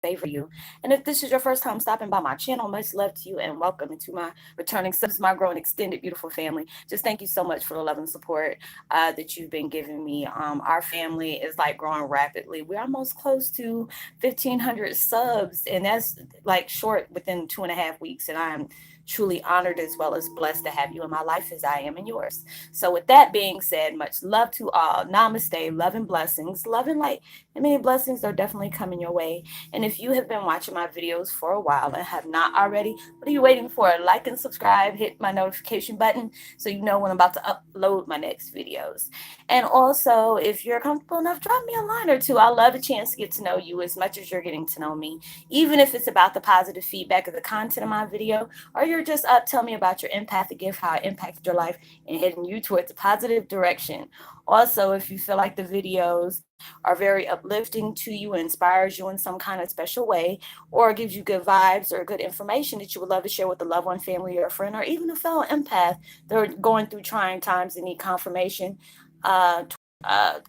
favor you. And if this is your first time stopping by my channel, much love to you and welcome into my returning subs, my growing extended beautiful family. Just thank you so much for the love and support that you've been giving me. Our family is like growing rapidly. We're almost close to 1,500 subs, and that's like short within 2.5 weeks. And I'm truly honored as well as blessed to have you in my life as I am in yours. So, with that being said, much love to all. Namaste, love and blessings, love and light. And many blessings are definitely coming your way. And if you have been watching my videos for a while and have not already, what are you waiting for? Like and subscribe, hit my notification button so you know when I'm about to upload my next videos. And also, if you're comfortable enough, drop me a line or two. I love a chance to get to know you as much as you're getting to know me, even if it's about the positive feedback of the content of my video, or you're just up, tell me about your empathic gift, how it impacted your life, and heading you towards a positive direction. Also, if you feel like the videos are very uplifting to you and inspires you in some kind of special way, or gives you good vibes or good information that you would love to share with a loved one, family, or a friend, or even a fellow empath that are going through trying times and need confirmation,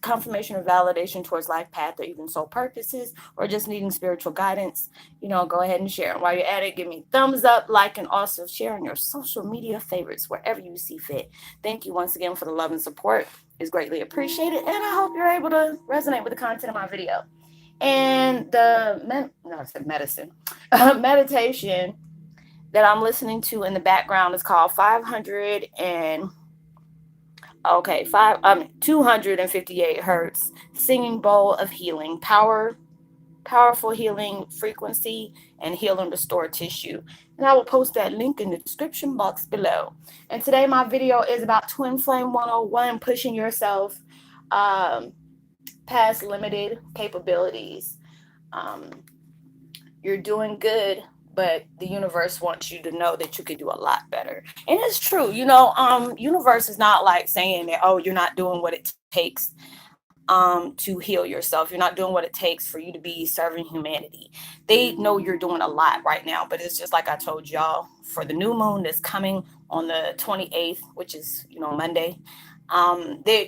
confirmation or validation towards life path or even soul purposes, or just needing spiritual guidance, go ahead and share. And while you're at it, give me thumbs up, like, and also share on your social media favorites wherever you see fit. Thank you once again for the love and support. It's greatly appreciated, and I hope you're able to resonate with the content of my video. And no, I said medicine, meditation that I'm listening to in the background is called 500 and okay, 258 hertz singing bowl of healing, powerful healing frequency, and heal and restore tissue. And I will post that link in the description box below. And today my video is about Twin Flame 101, pushing yourself um, past limited capabilities. Um, you're doing good, but the universe wants you to know that you could do a lot better. And it's true, universe is not like saying that, oh, you're not doing what it takes to heal yourself. You're not doing what it takes for you to be serving humanity. They know you're doing a lot right now, but it's just like I told y'all, for the new moon that's coming on the 28th, which is, Monday.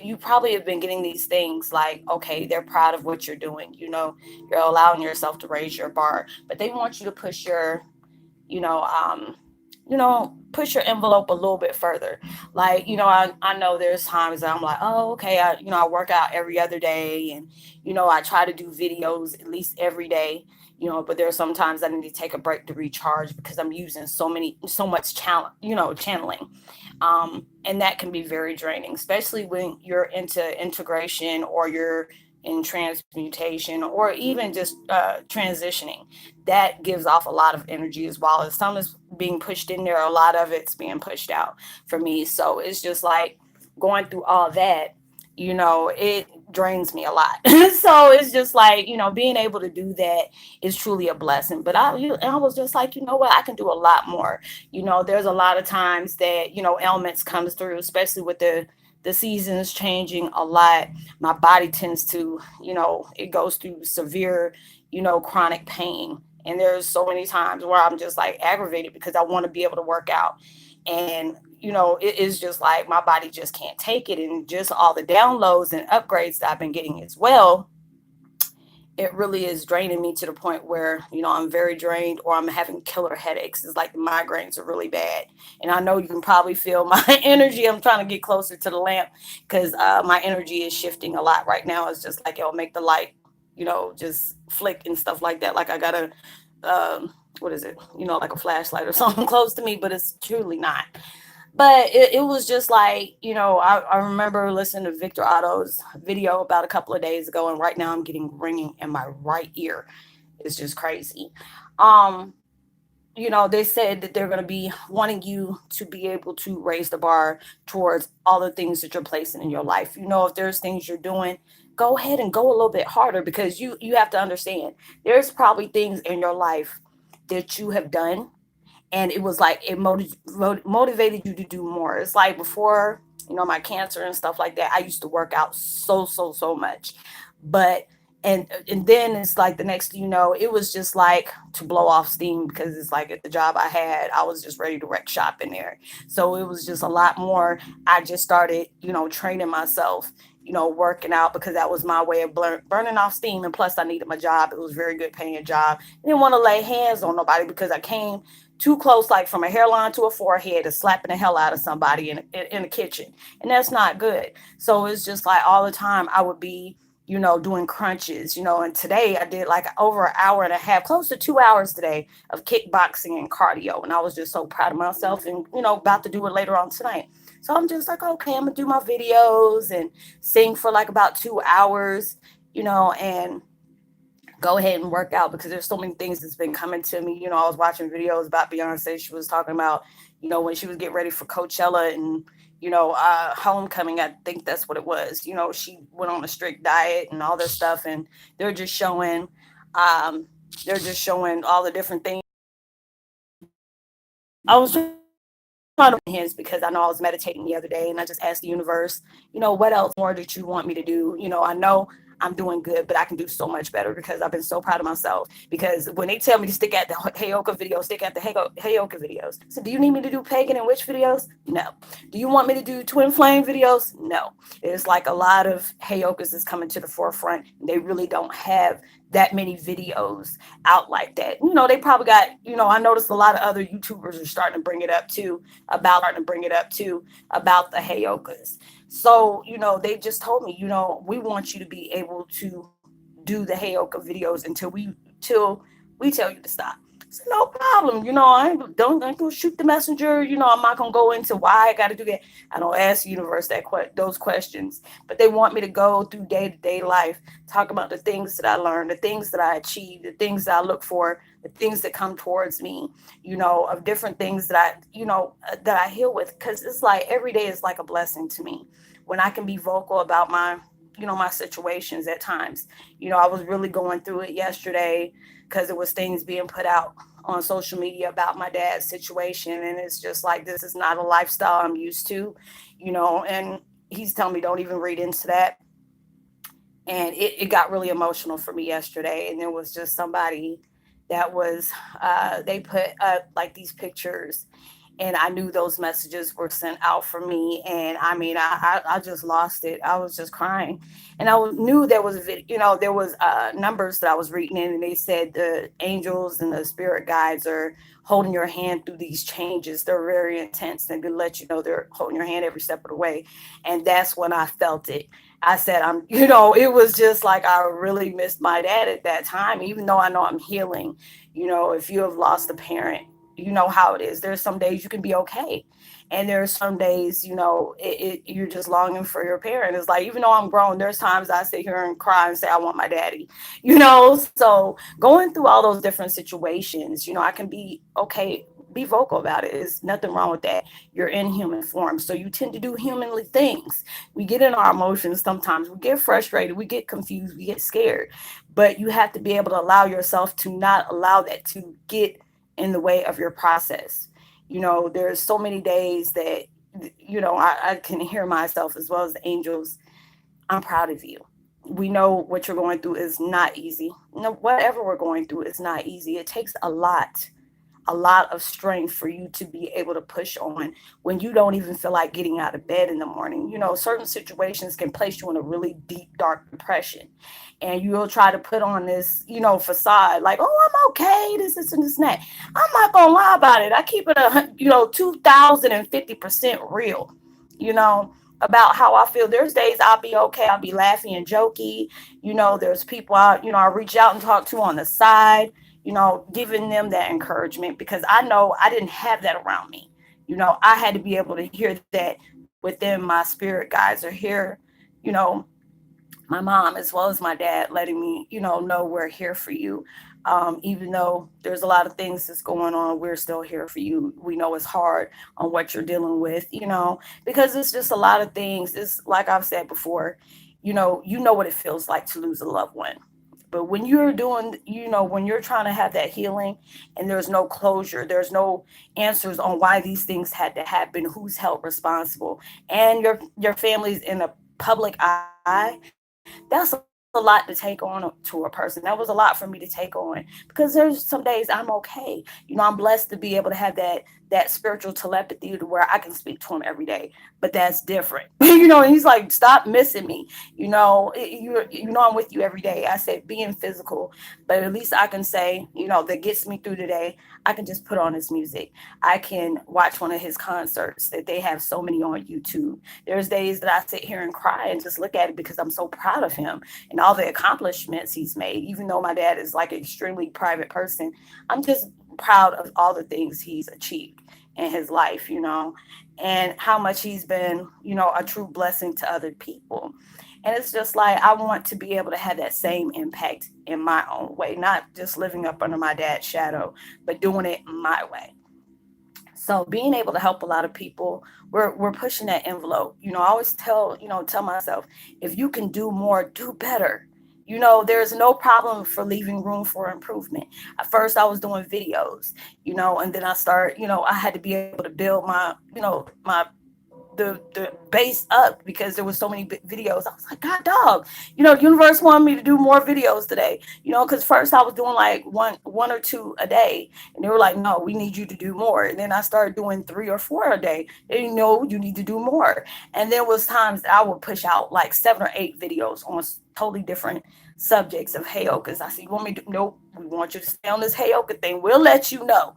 You probably have been getting these things like, okay, they're proud of what you're doing. You're allowing yourself to raise your bar, but they want you to push you know, um, push your envelope a little bit further. Like, I know there's times that I'm like, oh, okay, I work out every other day, and, I try to do videos at least every day, but there are sometimes I need to take a break to recharge because I'm using so much channeling. And that can be very draining, especially when you're into integration or you're in transmutation or even just transitioning. That gives off a lot of energy as well. As some is being pushed in there, a lot of it's being pushed out for me. So it's just like going through all that, it drains me a lot. So it's just like, being able to do that is truly a blessing. But I was just like, you know what, I can do a lot more. There's a lot of times that, ailments comes through, especially with the seasons changing a lot. My body tends to, it goes through severe, chronic pain. And there's so many times where I'm just like aggravated because I want to be able to work out. And, it is just like my body just can't take it. And just all the downloads and upgrades that I've been getting as well, it really is draining me to the point where, I'm very drained or I'm having killer headaches. It's like the migraines are really bad. And I know you can probably feel my energy. I'm trying to get closer to the lamp because my energy is shifting a lot right now. It's just like it'll make the light, just flick and stuff like that. Like I got a, what is it? Like a flashlight or something close to me, but it's truly not. But it was just like, I remember listening to Victor Otto's video about a couple of days ago, and right now I'm getting ringing in my right ear. It's just crazy. Um, they said that they're going to be wanting you to be able to raise the bar towards all the things that you're placing in your life. If there's things you're doing, go ahead and go a little bit harder because you have to understand there's probably things in your life that you have done and it was like it motivated you to do more. It's like before, my cancer and stuff like that, I used to work out so much. But and then it's like the next it was just like to blow off steam because it's like at the job I had, I was just ready to wreck shop in there. So it was just a lot more. I just started, training myself, working out because that was my way of burning off steam. And plus, I needed my job. It was a very good paying job. I didn't want to lay hands on nobody because I came too close, like from a hairline to a forehead, to slapping the hell out of somebody in the kitchen. And that's not good. So it's just like all the time I would be, doing crunches, and today I did like over an hour and a half, close to 2 hours today of kickboxing and cardio. And I was just so proud of myself and, about to do it later on tonight. So I'm just like, okay, I'm gonna do my videos and sing for like about 2 hours, and go ahead and work out because there's so many things that's been coming to me. I was watching videos about Beyonce. She was talking about, when she was getting ready for Coachella and, homecoming, I think that's what it was. She went on a strict diet and all this stuff, and they're just showing, um, they're just showing all the different things. I was trying to hands because I know I was meditating the other day and I just asked the universe, what else more did you want me to do? I know I'm doing good, but I can do so much better because I've been so proud of myself. Because when they tell me to stick at the Heyoka videos, stick at the Heyoka videos. So do you need me to do pagan and witch videos? No. Do you want me to do twin flame videos? No. There's like a lot of Heyokas that's coming to the forefront. They really don't have that many videos out like that. They probably got, I noticed a lot of other YouTubers are starting to bring it up too about the Heyokas. So, they just told me, we want you to be able to do the Heyoka videos until we tell you to stop. So no problem. I ain't gonna shoot the messenger. I'm not gonna go into why I gotta do that. I don't ask the universe those questions. But they want me to go through day-to-day life, talk about the things that I learned, the things that I achieved, the things that I look for, the things that come towards me, of different things that I heal with. Because it's like every day is like a blessing to me when I can be vocal about my situations at times. I was really going through it yesterday because there was things being put out on social media about my dad's situation, and it's just like, this is not a lifestyle I'm used to, and he's telling me don't even read into that. And it got really emotional for me yesterday. And there was just somebody that was they put up like these pictures, and I knew those messages were sent out for me. And I mean, I just lost it. I was just crying, and knew there was there was numbers that I was reading in, and they said the angels and the spirit guides are holding your hand through these changes. They're very intense, and to let you know they're holding your hand every step of the way. And that's when I felt it. I said, it was just like I really missed my dad at that time, even though I know I'm healing. If you have lost a parent, you know how it is. There's some days you can be okay. And there's some days, you're just longing for your parent. It's like, even though I'm grown, there's times I sit here and cry and say, I want my daddy, So going through all those different situations, I can be okay, be vocal about it. There's nothing wrong with that. You're in human form. So you tend to do humanly things. We get in our emotions sometimes. We get frustrated. We get confused. We get scared. But you have to be able to allow yourself to not allow that to get in the way of your process. There's so many days that, I can hear myself as well as the angels. I'm proud of you. We know what you're going through is not easy. Whatever we're going through is not easy. It takes a lot of strength for you to be able to push on when you don't even feel like getting out of bed in the morning. Certain situations can place you in a really deep, dark depression. And you'll try to put on this, facade like, oh, I'm okay, this, and this, and that. I'm not going to lie about it. I keep it, 2050% real, you know, about how I feel. There's days I'll be okay. I'll be laughing and jokey. There's people I reach out and talk to on the side, giving them that encouragement because I know I didn't have that around me. I had to be able to hear that within my spirit guides are here, you know, my mom as well as my dad letting me, know we're here for you. Even though there's a lot of things that's going on, we're still here for you. We know it's hard on what you're dealing with, because it's just a lot of things. It's like I've said before, you know what it feels like to lose a loved one. But when you're doing, when you're trying to have that healing and there's no closure, there's no answers on why these things had to happen, who's held responsible, and your family's in a public eye, that's a lot. a lot to take on to a person. That was a lot for me to take on because there's some days I'm okay. I'm blessed to be able to have that spiritual telepathy to where I can speak to him every day. But that's different. And he's like, stop missing me. I'm with you every day. I said being physical, but at least I can say, that gets me through the day. I can just put on his music. I can watch one of his concerts that they have so many on YouTube. There's days that I sit here and cry and just look at it because I'm so proud of him and all the accomplishments he's made. Even though my dad is like an extremely private person, I'm just proud of all the things he's achieved in his life, and how much he's been, a true blessing to other people. And it's just like I want to be able to have that same impact in my own way, not just living up under my dad's shadow, but doing it my way. So being able to help a lot of people, we're pushing that envelope. I always tell myself, if you can do more, do better. There's no problem for leaving room for improvement. At first I was doing videos, and then I had to be able to build my the base up because there was so many videos. I was like, God, dog, the universe wanted me to do more videos today. Because first I was doing like one or two a day, and they were like, no, we need you to do more. And then I started doing 3 or 4 a day. They know you need to do more. And there was times that I would push out like 7 or 8 videos on totally different subjects of Heyokas. I said, you want me to? Nope, we want you to stay on this Heyoka thing. We'll let you know.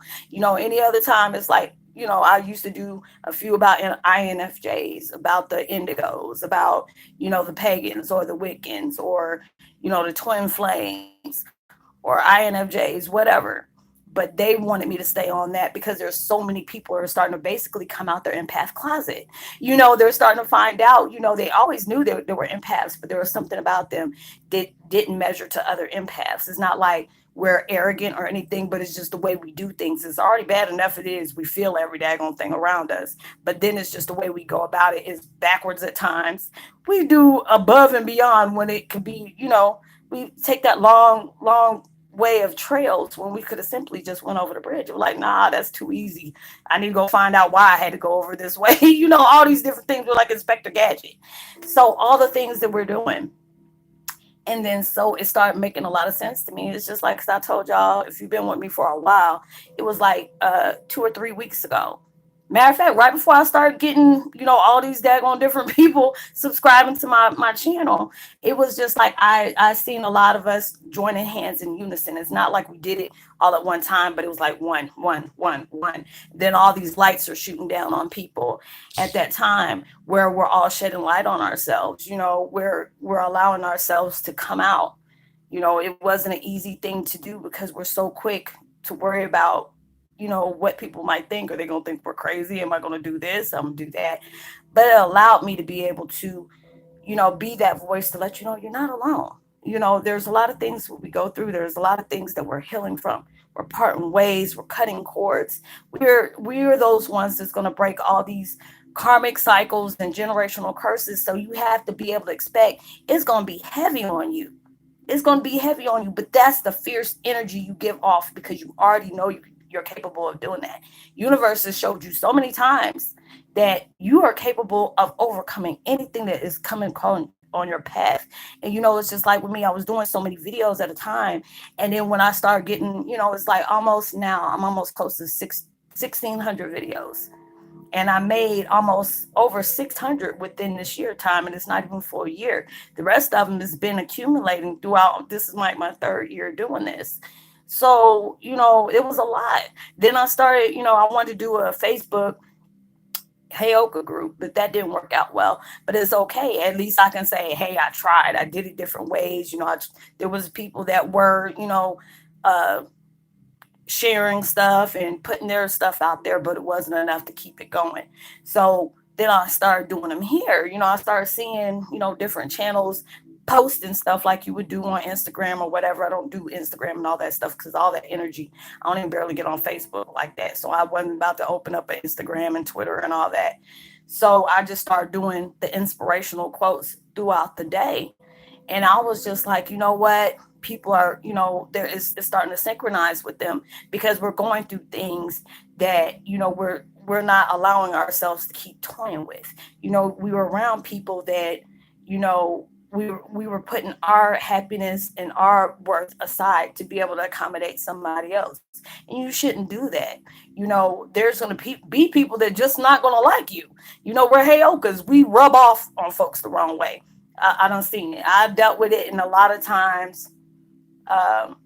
Any other time it's like, I used to do a few about INFJs, about the indigos, about, the pagans or the Wiccans or, the twin flames or INFJs, whatever. But they wanted me to stay on that because there's so many people who are starting to basically come out their empath closet. They're starting to find out, they always knew they were empaths, but there was something about them that didn't measure to other empaths. It's not like we're arrogant or anything, but it's just the way we do things. It's already bad enough it is. We feel every daggone thing around us. But then it's just the way we go about it is backwards at times. We do above and beyond when it could be, we take that long way of trails when we could have simply just went over the bridge. We're like, nah, that's too easy. I need to go find out why I had to go over this way. All these different things. We're like Inspector Gadget. So all the things that we're doing, and then so it started making a lot of sense to me. It's just like, 'cause I told y'all, if you've been with me for a while, it was like 2 or 3 weeks ago. Matter of fact, right before I started getting, all these daggone different people subscribing to my channel, it was just like I seen a lot of us joining hands in unison. It's not like we did it all at one time, but it was like one, one, one, one. Then all these lights are shooting down on people at that time where we're all shedding light on ourselves. We're allowing ourselves to come out. It wasn't an easy thing to do because we're so quick to worry about what people might think. Are they going to think we're crazy? Am I going to do this? I'm going to do that. But it allowed me to be able to, be that voice to let you know you're not alone. There's a lot of things we go through. There's a lot of things that we're healing from. We're parting ways. We're cutting cords. We're those ones that's going to break all these karmic cycles and generational curses. So you have to be able to expect it's going to be heavy on you. It's going to be heavy on you, but that's the fierce energy you give off because you already know you're capable of doing that. Universe has showed you so many times that you are capable of overcoming anything that is coming on your path. And it's just like with me, I was doing so many videos at a time. And then when I started getting, it's like almost now, I'm almost close to 1,600 videos. And I made almost over 600 within this year time, and it's not even for a year. The rest of them has been accumulating throughout. This is like my 3rd year doing this. So, it was a lot. Then I started, I wanted to do a Facebook Heyoka group, but that didn't work out well. But it's okay. At least I can say, hey, I tried. I did it different ways. There was people that were, uh, sharing stuff and putting their stuff out there, but it wasn't enough to keep it going. So then I started doing them here. I started seeing, different channels posting stuff like you would do on Instagram or whatever. I don't do Instagram and all that stuff because all that energy, I don't even barely get on Facebook like that. So I wasn't about to open up an Instagram and Twitter and all that. So I just started doing the inspirational quotes throughout the day. And I was just like, you know what? People are, it's starting to synchronize with them because we're going through things that, we're not allowing ourselves to keep toying with. We were around people that, we were putting our happiness and our worth aside to be able to accommodate somebody else, and you shouldn't do that. There's going to be people that just not going to like you. We're Heyokas. We rub off on folks the wrong way. I don't seen it. I dealt with it, and a lot of times, um,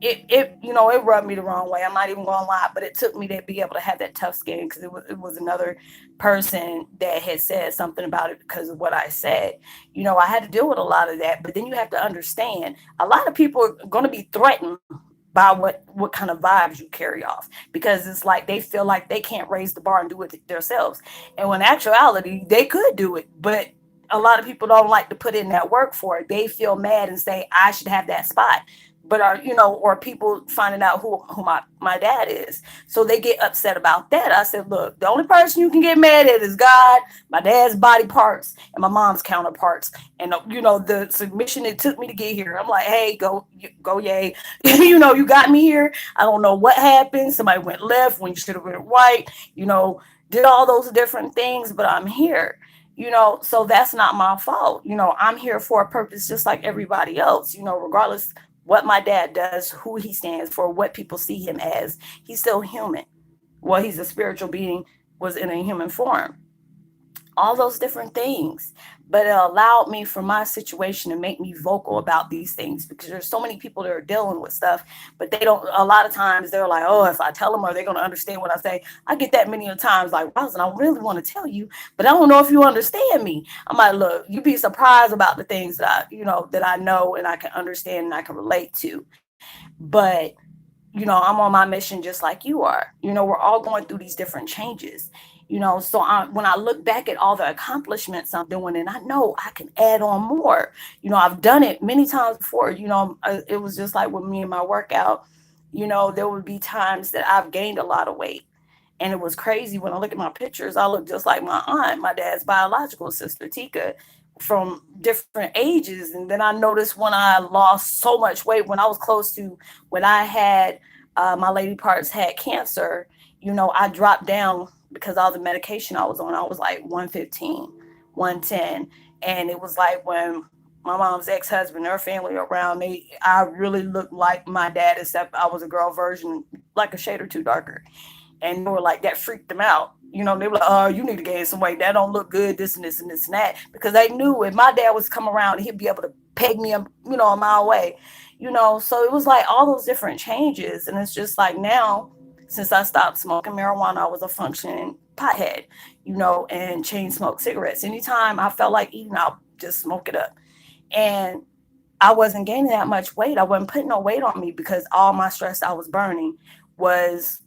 it rubbed me the wrong way. I'm not even gonna lie, but it took me to be able to have that tough skin because it was another person that had said something about it because of what I said. I had to deal with a lot of that, but then you have to understand a lot of people are going to be threatened by what kind of vibes you carry off, because it's like they feel like they can't raise the bar and do it themselves, and when actuality they could do it, but a lot of people don't like to put in that work for it. They feel mad and say I should have that spot, but or people finding out who my dad is, so they get upset about that. I said, look, the only person you can get mad at is God, my dad's body parts, and my mom's counterparts, and the submission it took me to get here. I'm like, hey, go yay. You got me here. I don't know what happened. Somebody went left when you should have went right. Did all those different things, but I'm here. So that's not my fault. I'm here for a purpose just like everybody else, regardless what my dad does, who he stands for, what people see him as. He's still human. Well, he's a spiritual being, was in a human form, all those different things. But it allowed me for my situation to make me vocal about these things, because there's so many people that are dealing with stuff, but they don't, a lot of times they're like, oh, if I tell them, are they going to understand what I say? I get that many times like, Roslynn, I really want to tell you, but I don't know if you understand me. I'm like, look, you'd be surprised about the things that I know and I can understand and I can relate to. But I'm on my mission just like you are. We're all going through these different changes. So when I look back at all the accomplishments I'm doing, and I know I can add on more. I've done it many times before. It was just like with me and my workout. There would be times that I've gained a lot of weight. And it was crazy when I look at my pictures, I look just like my aunt, my dad's biological sister, Tika, from different ages. And then I noticed when I lost so much weight, when I was close to when I had my lady parts had cancer, I dropped down because all the medication I was on. I was like 115, 110. And it was like when my mom's ex-husband, her family around me, I really looked like my dad, except I was a girl version, like a shade or two darker. And they were like, that freaked them out. They were like, oh, you need to gain some weight. That don't look good, this and this and this and that. Because they knew if my dad was come around, he'd be able to peg me, a mile away. So it was like all those different changes. And it's just like now, since I stopped smoking marijuana, I was a functioning pothead, and chain smoke cigarettes. Anytime I felt like eating, I'll just smoke it up. And I wasn't gaining that much weight. I wasn't putting no weight on me because all my stress I was burning was,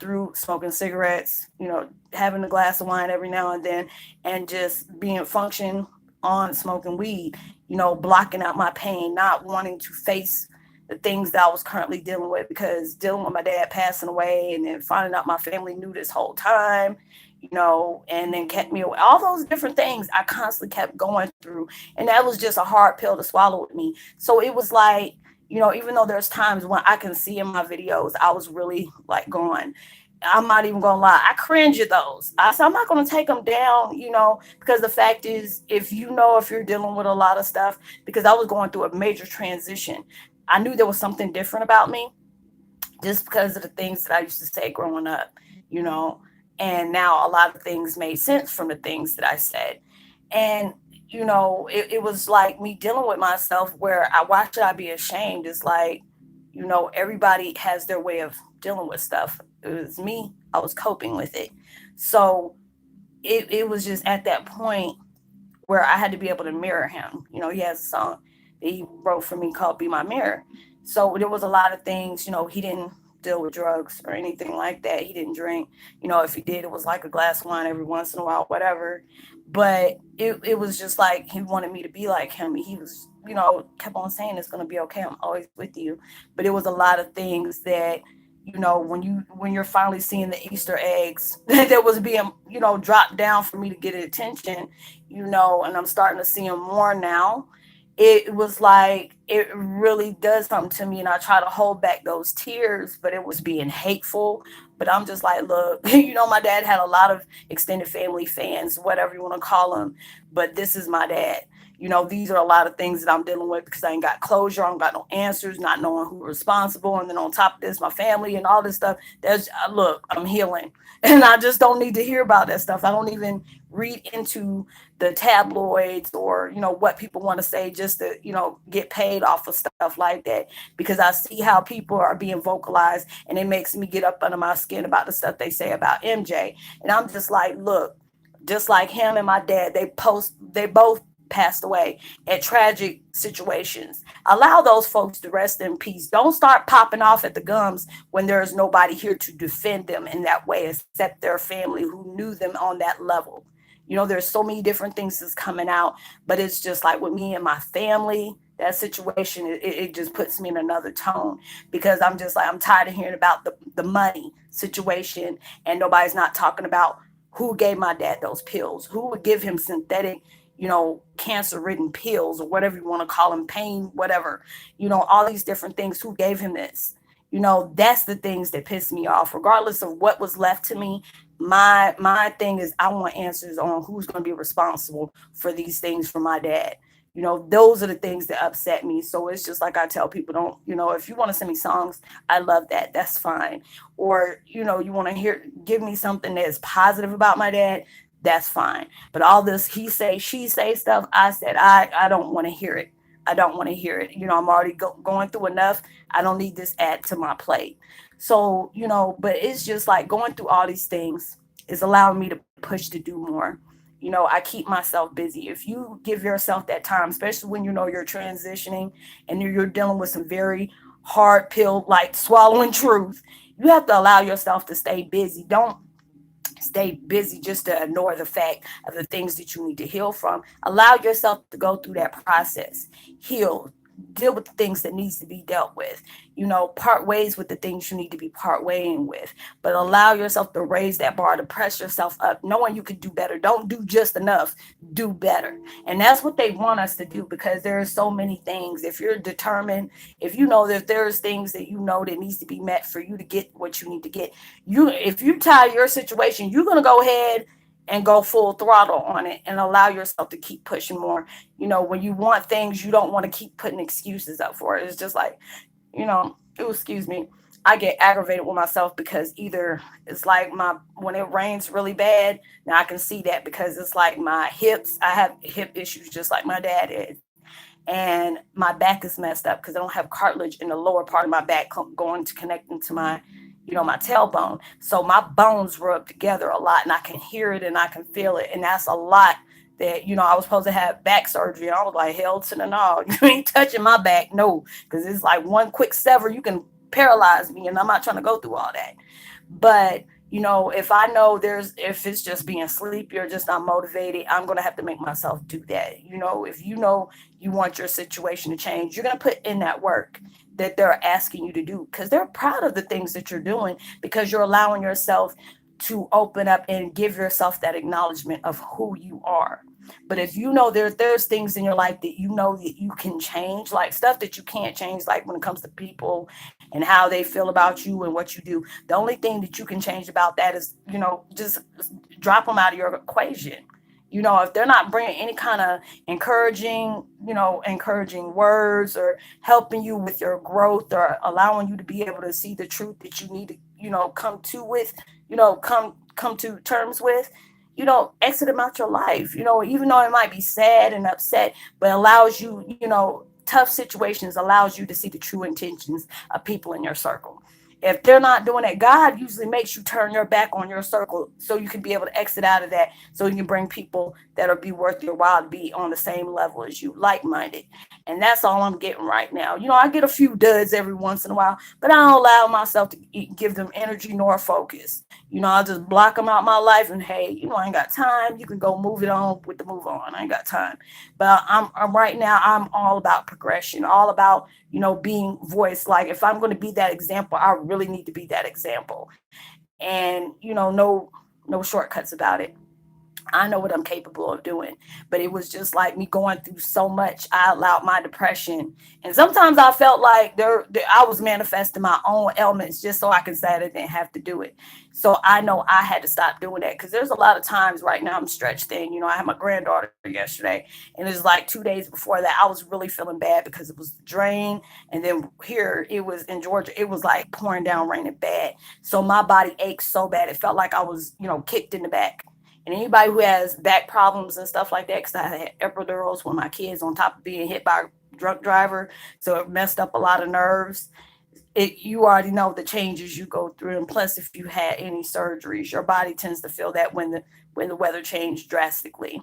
through smoking cigarettes, having a glass of wine every now and then, and just being function on smoking weed, blocking out my pain, not wanting to face the things that I was currently dealing with, because dealing with my dad passing away and then finding out my family knew this whole time, and then kept me away. All those different things I constantly kept going through. And that was just a hard pill to swallow with me. So it was like, even though there's times when I can see in my videos, I was really like going, I'm not even gonna lie, I cringe at those. I said I'm not gonna take them down, because the fact is, if you're dealing with a lot of stuff, because I was going through a major transition, I knew there was something different about me, just because of the things that I used to say growing up, you know, and now a lot of things made sense from the things that I said. And, it was like me dealing with myself where why should I be ashamed? It's like, everybody has their way of dealing with stuff. It was me, I was coping with it. So it was just at that point where I had to be able to mirror him. He has a song that he wrote for me called Be My Mirror. So there was a lot of things, he didn't deal with drugs or anything like that. He didn't drink. If he did, it was like a glass of wine every once in a while, whatever. But it was just like he wanted me to be like him. He was, kept on saying it's gonna be okay. I'm always with you. But it was a lot of things that, when you're finally seeing the Easter eggs that was being, dropped down for me to get attention, and I'm starting to see them more now. It was like it really does something to me, and I try to hold back those tears, but it was being hateful. But I'm just like, look, my dad had a lot of extended family fans, whatever you want to call them, but this is my dad. These are a lot of things that I'm dealing with because I ain't got closure. I don't got no answers, not knowing who's responsible. And then on top of this, my family and all this stuff. Look, I'm healing. And I just don't need to hear about that stuff. I don't even read into the tabloids or, what people want to say just to, get paid off of stuff like that because I see how people are being vocalized and it makes me get up under my skin about the stuff they say about MJ. And I'm just like, look, just like him and my dad, they both passed away at tragic situations. Allow those folks to rest in peace. Don't start popping off at the gums when there's nobody here to defend them in that way except their family who knew them on that level. There's so many different things that's coming out, but it's just like with me and my family, that situation, it just puts me in another tone because I'm just like, I'm tired of hearing about the money situation and nobody's not talking about who gave my dad those pills, who would give him synthetic, cancer ridden pills or whatever you want to call them, pain, whatever, all these different things. Who gave him this? That's the things that piss me off, regardless of what was left to me. My thing is I want answers on who's going to be responsible for these things for my dad. Those are the things that upset me. So it's just like I tell people, don't, if you want to send me songs, I love that. That's fine. Or, you want to give me something that is positive about my dad. That's fine. But all this he say, she say stuff, I said, I don't want to hear it. I don't want to hear it. I'm already going through enough. I don't need this add to my plate. So, but it's just like going through all these things is allowing me to push to do more. I keep myself busy. If you give yourself that time, especially when you're transitioning and you're dealing with some very hard pill, like swallowing truth, you have to allow yourself to stay busy. Don't stay busy just to ignore the fact of the things that you need to heal from. Allow yourself to go through that process, heal, deal with the things that needs to be dealt with, part ways with the things you need to be part waying with, but allow yourself to raise that bar, to press yourself up, knowing you could do better. Don't do just enough, do better. And that's what they want us to do because there are so many things. If you're determined, if you know that there's things that that needs to be met for you to get what you need to get, if you tie your situation, you're going to go ahead and go full throttle on it and allow yourself to keep pushing more. When you want things, you don't want to keep putting excuses up for it. It's just like, excuse me, I get aggravated with myself because either it's like when it rains really bad, now I can see that because it's like my hips, I have hip issues just like my dad is. And my back is messed up because I don't have cartilage in the lower part of my back going to connect into my my tailbone. So my bones rub together a lot and I can hear it and I can feel it. And that's a lot that, I was supposed to have back surgery. And I was like, hell to the no. You ain't touching my back. No, because it's like one quick sever, you can paralyze me. And I'm not trying to go through all that. But, if I know if it's just being sleepy or just not motivated, I'm going to have to make myself do that. If you want your situation to change, you're going to put in that work that they're asking you to do because they're proud of the things that you're doing because you're allowing yourself to open up and give yourself that acknowledgement of who you are. But if there's things in your life that that you can change, like stuff that you can't change, like when it comes to people and how they feel about you and what you do, the only thing that you can change about that is, just drop them out of your equation. If they're not bringing any kind of encouraging words or helping you with your growth or allowing you to be able to see the truth that you need to, come to terms with, exit them out your life, even though it might be sad and upset, but allows you, tough situations allows you to see the true intentions of people in your circle. If they're not doing it, God usually makes you turn your back on your circle so you can be able to exit out of that so you can bring people that'll be worth your while to be on the same level as you, like-minded. And that's all I'm getting right now. I get a few duds every once in a while, but I don't allow myself to give them energy nor focus. I'll just block them out my life and, hey, I ain't got time. You can go move it on with the move on. I ain't got time. But I'm right now, I'm all about progression, all about, being voiced. Like if I'm going to be that example, I really need to be that example. And, no shortcuts about it. I know what I'm capable of doing. But it was just like me going through so much. I allowed my depression. And sometimes I felt like I was manifesting my own ailments just so I could say I didn't have to do it. So I know I had to stop doing that because there's a lot of times right now I'm stretched thin. I had my granddaughter yesterday, and it was like 2 days before that. I was really feeling bad because it was the drain. And then here it was in Georgia, it was like pouring down, raining bad. So my body ached so bad. It felt like I was, kicked in the back. And anybody who has back problems and stuff like that, because I had epidurals with my kids on top of being hit by a drunk driver, so it messed up a lot of nerves. You already know the changes you go through, and plus, if you had any surgeries, your body tends to feel that when the weather changed drastically.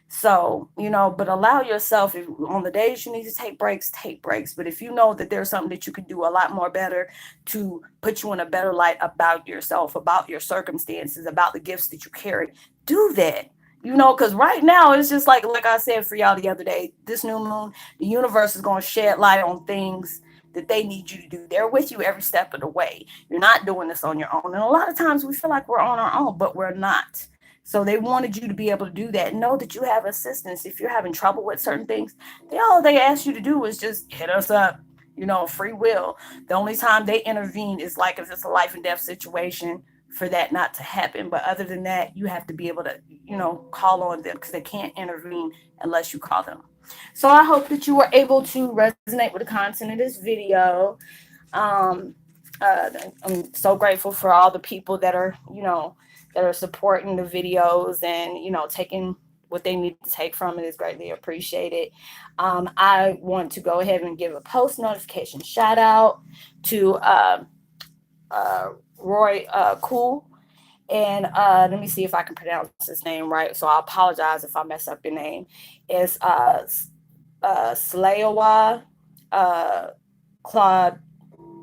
So, but allow yourself, if, on the days you need to take breaks, take breaks. But if you know that there's something that you can do a lot more better to put you in a better light about yourself, about your circumstances, about the gifts that you carry, do that. Because right now it's just like I said for y'all the other day, this new moon, the universe is going to shed light on things that they need you to do. They're with you every step of the way. You're not doing this on your own. And a lot of times we feel like we're on our own, but we're not. So they wanted you to be able to do that. Know that you have assistance. If you're having trouble with certain things, all they ask you to do is just hit us up. Free will. The only time they intervene is like if it's a life and death situation for that not to happen. But other than that, you have to be able to, call on them because they can't intervene unless you call them. So I hope that you were able to resonate with the content of this video. Um, uh, I'm so grateful for all the people that are supporting the videos and taking what they need to take from it is greatly appreciated. I want to go ahead and give a post notification shout out to Roy Cool. And let me see if I can pronounce his name right. So I apologize if I mess up your name. It's Slayowa uh, Claude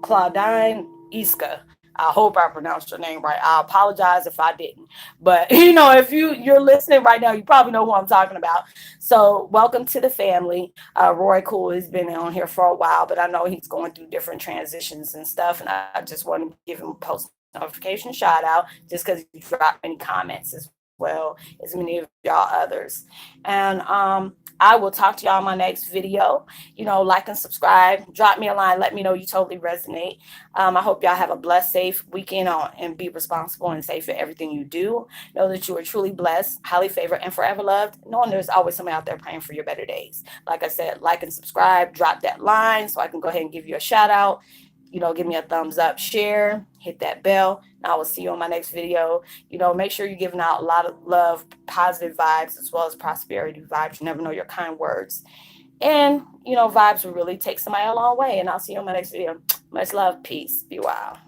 Claudine Iska. I hope I pronounced your name right. I apologize if I didn't. But if you're listening right now, you probably know who I'm talking about. So welcome to the family. Roy Cool has been on here for a while, but I know he's going through different transitions and stuff. And I just want to give him a post notification shout out just because he dropped many comments as well as many of y'all others. And I will talk to y'all in my next video. Like and subscribe. Drop me a line. Let me know you totally resonate. I hope y'all have a blessed, safe weekend on and be responsible and safe in everything you do. Know that you are truly blessed, highly favored, and forever loved. Knowing there's always somebody out there praying for your better days. Like I said, like and subscribe. Drop that line so I can go ahead and give you a shout out. Give me a thumbs up, share, hit that bell, and I will see you on my next video. Make sure you're giving out a lot of love, positive vibes, as well as prosperity vibes. You never know your kind words. And, vibes will really take somebody a long way. And I'll see you on my next video. Much love, peace, be wild.